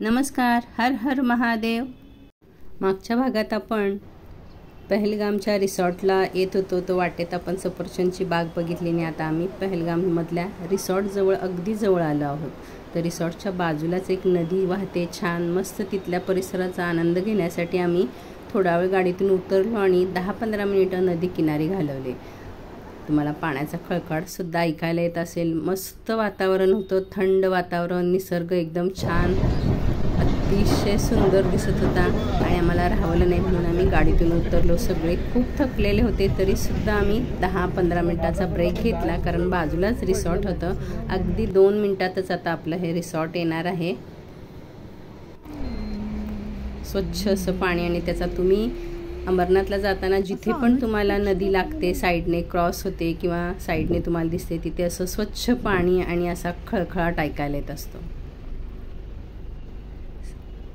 नमस्कार, हर हर महादेव। मागच्या भागात आपण पहलगामच्या रिसॉर्टला येत होतो, तो वाटेत आपण सफरचंदची बाग बघितली आणि आता आम्ही पहलगाममधल्या रिसॉर्टजवळ अगदी जवळ आलो आहोत। तर रिसॉर्टच्या बाजूलाच एक नदी वाहते, छान मस्त। तिथल्या परिसराचा आनंद घेण्यासाठी आम्ही थोडा वेळ गाडीतून उतरलो आणि 10-15 मिनिटं नदी किनारी घालवले। तुम्हाला पाण्याचा खळखळाटसुद्धा ऐकायला येत असेल। मस्त वातावरण होतं, थंड वातावरण, निसर्ग एकदम छान, अतिशय सुंदर दिसत होता आणि आम्हाला राहावलं नाही म्हणून आम्ही गाडीतून उतरलो। सगळे खूप थकलेले होते, तरीसुद्धा आम्ही 10-15 मिनिटाचा ब्रेक घेतला, कारण बाजूलाच रिसॉर्ट होतं। अगदी 2 मिनिटातच आता आपलं हे रिसॉर्ट येणार आहे। स्वच्छ असं पाणी आणि त्याचा तुम्ही अमरनाथला जाताना जिथे पण तुम्हाला नदी लागते, साईडने क्रॉस होते किंवा साईडने तुम्हाला दिसते, तिथे असं स्वच्छ पाणी आणि असा खळखळाट ऐकायला येत असतो।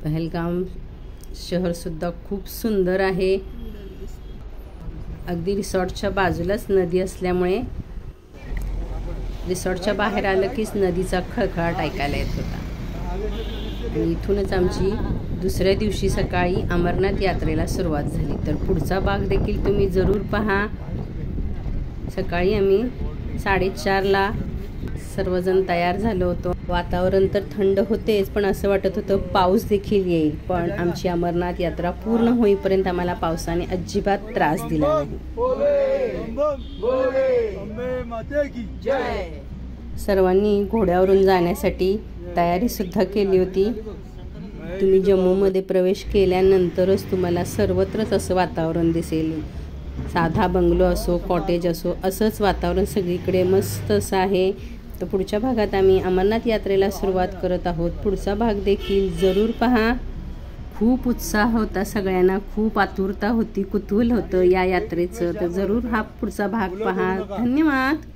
पहलगाम शहरसुद्धा खूप सुंदर आहे। अगदी रिसॉर्टच्या बाजूलाच नदी असल्यामुळे रिसॉर्टच्या बाहेर आलं कीच नदीचा खळखळाट ऐकायला येत होता। आणि इथूनच आमची दुसऱ्या दिवशी सकाळी अमरनाथ यात्रेला सुरुवात झाली। तर पुढचा भाग देखील तुम्ही जरूर पहा। सकाळी आम्ही 4:30ला सर्वजण तयार झालो होतो। वातावरण तर थंड होतेच, पण असं वाटत होतं पाऊस देखील येईल, पण आमची अमरनाथ यात्रा पूर्ण होईपर्यंत आम्हाला पावसाने अजिबात त्रास दिला नाही। सर्वांनी घोड्यावरून जाण्यासाठी तयारी सुद्धा केली होती। तुम्ही जम्मूमध्ये प्रवेश केल्यानंतरच तुम्हाला सर्वत्रच असं वातावरण दिसेल। साधा बंगलो असो, कॉटेज असो, असंच वातावरण सगळीकडे मस्त असं आहे। तर पुढच्या भागात आम्ही अमरनाथ यात्रेला सुरुवात करत आहोत। पुढचा भाग देखील जरूर पहा। खूप उत्साह होता सगळ्यांना, खूप आतुरता होती, कुतूहल होतं या यात्रेचं। तर जरूर हा पुढचा भाग पहा। धन्यवाद।